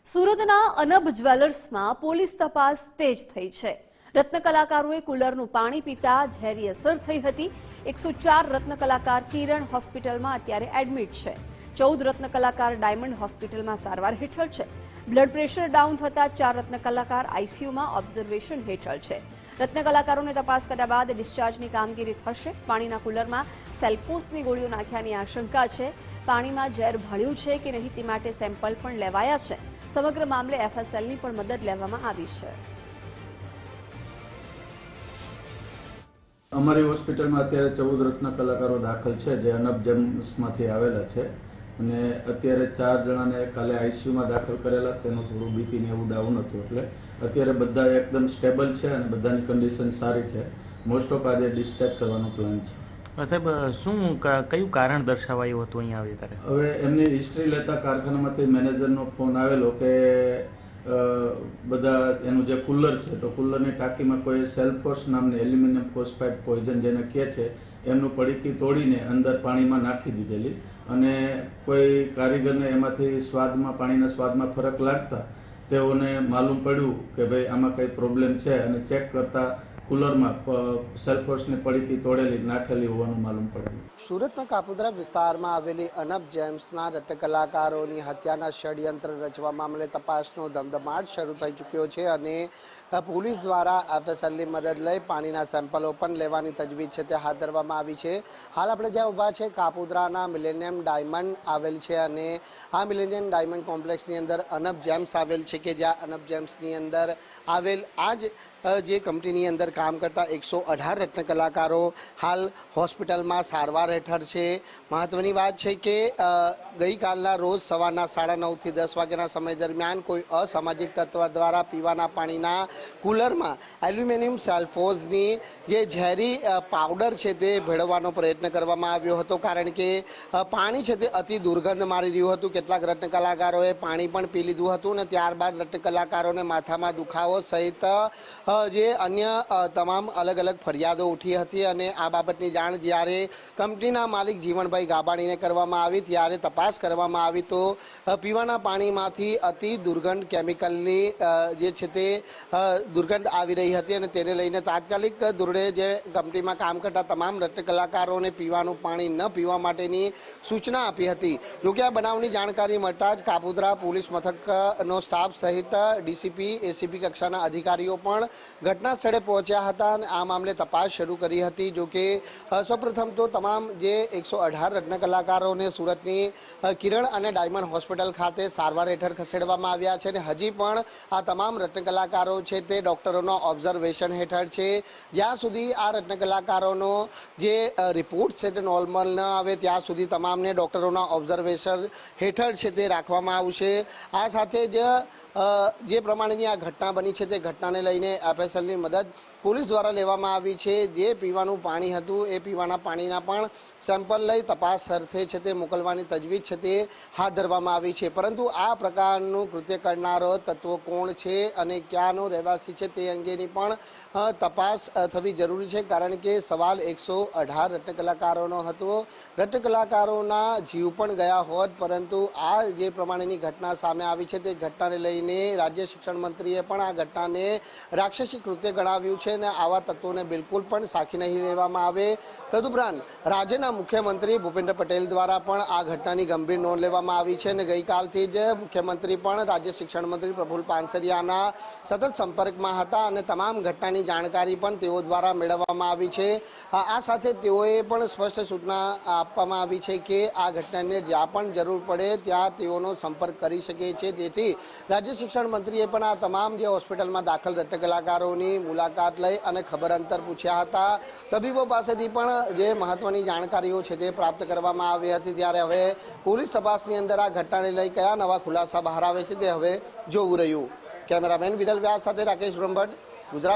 સુરતના અનબ જ્વેલર્સમાં પોલીસ તપાસ તેજ થઈ છે। રત્ન કલાકારોએ કુલરનું પાણી પીતા ઝેરી અસર થઈ હતી। 104 રત્ન કલાકાર કિરણ હોસ્પિટલમાં અત્યારે એડમિટ છે। 14 રત્ન કલાકાર ડાયમંડ હોસ્પિટલમાં સારવાર હેઠળ છે। બ્લડ પ્રેશર ડાઉન થતા 4 રત્ન કલાકાર આઈસીયુમાં ઓબ્ઝર્વેશન હેઠળ છે। રત્ન કલાકારોને તપાસ કર્યા બાદ ડિસ્ચાર્જની કામગીરી થશે। પાણીના કુલરમાં સેલ્ફોસની ગોળીઓ નાખ્યાની આશંકા છે। પાણીમાં ઝેર ભળ્યું છે કે નહીં તે માટે સેમ્પલ પણ લેવાયા છે। સમગ્ર મામલે એફએસએલની પણ મદદ લેવામાં આવી છે। અમારી હોસ્પિટલમાં અત્યારે 14 રત્ન કલાકારો દાખલ છે જે અનબ જેમ્સમાંથી આવેલા છે અને અત્યારે 4 જણાને કાલે આઈસીયુમાં દાખલ કરેલા। તેનું થોડું બીપી ને એવું ડાઉન હતું એટલે અત્યારે બધા એકદમ સ્ટેબલ છે અને બધાની કન્ડિશન સારી છે। મોસ્ટ ઓફ આજે ડિસ્ચાર્જ કરવાનો પ્લાન છે। સાહેબ, શું કયું કારણ દર્શાવાયું હતું અહીંયા આવે ત્યારે? હવે એમની હિસ્ટ્રી લેતા કારખાનામાંથી મેનેજરનો ફોન આવેલો કે બધા એનું જે કુલર છે તો કુલરની ટાંકીમાં કોઈ સેલ્ફોસ નામની એલ્યુમિનિયમ ફોસ્ફાઇડ પોઈઝન જેને કહે છે એમનું પડીકી તોડીને અંદર પાણીમાં નાખી દીધેલી અને કોઈ કારીગરને એમાંથી સ્વાદમાં પાણીના સ્વાદમાં ફરક લાગતા તેઓને માલુમ પડ્યું કે ભાઈ આમાં કંઈ પ્રોબ્લેમ છે અને ચેક કરતા કુલરમાં સેલ્ફોસની પડીકી તોડેલી નાખેલી હોવાનું માલુમ પડેલું। સુરતના કાપોદ્રા વિસ્તારમાં આવેલી અનબ જેમ્સના રત્ન કલાકારોની હત્યાના ષડયંત્ર રચવા મામલે તપાસનો ધમધમાટ શરૂ થઈ ચૂક્યો છે અને પોલીસ દ્વારા એફએસએલની મદદ લઈ પાણીના સેમ્પલો પણ લેવાની તજવીજ છે તે હાથ ધરવામાં આવી છે। હાલ આપણે જ્યાં ઊભા છે કાપોદ્રાના મિલેનિયમ ડાયમંડ આવેલ છે અને આ મિલેનિયમ ડાયમંડ કોમ્પ્લેક્સની અંદર અનબ જેમ્સ આવેલ છે કે જ્યાં અનબ જેમ્સની અંદર આવેલ આ જ જે કંપનીની અંદર કામ કરતા 118 રત્ન કલાકારો હાલ હોસ્પિટલમાં સારવાર હેઠળ છે। મહત્વની વાત છે કે ગઈકાલના રોજ સવારના 9:30 થી 10 વાગ્યાના સમય દરમિયાન કોઈ અસામાજિક તત્વ દ્વારા પીવાના પાણીના કુલરમાં એલ્યુમિનિયમ સેલ્ફોઝની જે ઝેરી પાવડર છે તે ભેળવવાનો પ્રયત્ન કરવામાં આવ્યો હતો કારણ કે પાણી છે તે અતિ દુર્ગંધ મારી રહ્યું હતું। કેટલાક રત્ન કલાકારોએ પાણી પણ પી લીધું હતું અને ત્યારબાદ રત્ન કલાકારોને માથામાં દુખાવો સહિત જે અન્ય તમામ અલગ અલગ ફરિયાદો ઉઠી હતી અને આ બાબતની જાણ જ્યારે કંપનીના માલિક જીવણભાઈ ગાબાણીને કરવામાં આવી ત્યારે તપાસ કરવામાં આવી તો પીવાના પાણીમાંથી અતિ દુર્ગંધ કેમિકલની જે છે તે દુર્ગંધ આવી રહી હતી અને તેને લઈને તાત્કાલિક ધોરણે જે કંપનીમાં કામ કરતા તમામ રત્ન કલાકારોને પીવાનું પાણી ન પીવા માટેની સૂચના આપી હતી। જોકે આ બનાવની જાણકારી મળતા જ કાપોદ્રા પોલીસ મથકનો સ્ટાફ સહિત ડીસીપી એસીપી કક્ષાના અધિકારીઓ પણ ઘટના સ્થળે પહોંચ્યા હતા અને આ મામલે તપાસ શરૂ કરી હતી। જોકે સૌપ્રથમ તો તમામ જે 118 રત્ન કલાકારોને સુરતની કિરણ અને ડાયમંડ હોસ્પિટલ ખાતે સારવાર હેઠળ ખસેડવામાં આવ્યા છે અને હજી પણ આ તમામ રત્ન કલાકારો છે તે ડોક્ટરોના ઓબ્ઝર્વેશન હેઠળ છે। જ્યાં સુધી આ રત્ન કલાકારોનો જે રિપોર્ટ છે તે નોર્મલ ન આવે ત્યાં સુધી તમામને ડોક્ટરોના ઓબ્ઝર્વેશન હેઠળ છે તે રાખવામાં આવશે। આ સાથે જ જે પ્રમાણેની આ ઘટના બની છે તે ઘટનાને લઈને એફએસએલની મદદ પોલીસ દ્વારા લેવામાં આવી છે। જે પીવાનું પાણી હતું એ પીવાના પાણીના પણ સેમ્પલ લઈ તપાસ અર્થે છે તે મોકલવાની તજવીજ છે તે હાથ ધરવામાં આવી છે। પરંતુ આ પ્રકારનું કૃત્ય કરનારો તત્વો કોણ છે અને ક્યાંનો રહેવાસી છે તે અંગેની પણ તપાસ થવી જરૂરી છે કારણ કે સવાલ 118 રત્ન કલાકારોનો હતો। રત્ન કલાકારોના જીવ પણ ગયા હોત પરંતુ આ જે પ્રમાણેની ઘટના સામે આવી છે તે ઘટનાને લઈને રાજ્ય શિક્ષણ મંત્રીએ પણ આ ઘટનાને રાક્ષસી કૃત્ય ગણાવ્યું છે અને આવા તત્વોને બિલકુલ પણ સાખી નહીં લેવામાં આવે। તદુપરાંત રાજ્યના મુખ્યમંત્રી ભૂપેન્દ્ર પટેલ દ્વારા પણ આ ઘટનાની ગંભીર નોંધ લેવામાં આવી છે અને ગઈકાલથી જ મુખ્યમંત્રી પણ રાજ્ય શિક્ષણ મંત્રી પ્રફુલ પાનસરિયાના સતત સંપર્કમાં હતા અને તમામ ઘટનાની જાણકારી પણ તેઓ દ્વારા મેળવવામાં આવી છે। આ સાથે તેઓએ પણ સ્પષ્ટ સૂચના આપવામાં આવી છે કે આ ઘટનાને જ્યાં પણ જરૂર પડે ત્યાં તેઓનો સંપર્ક કરી શકે છે। તેથી રાજ્ય શિક્ષણ મંત્રીએ પણ આ તમામ જે હોસ્પિટલમાં દાખલ રત્ન કલાકારોની મુલાકાત લઈ અને ખબર અંતર પૂછ્યા હતા। તબીબો પાસેથી પણ જે મહત્વની જાણકારીઓ છે તે પ્રાપ્ત કરવામાં આવી હતી। ત્યારે હવે પોલીસ તપાસની અંદર આ ઘટનાને લઈ કયા નવા ખુલાસા બહાર આવે છે તે હવે જોવું રહ્યું। કેમેરામેન વિરલ વ્યાસ સાથે રાકેશ બ્રહ્મભટ્ટ, ગુજરાત।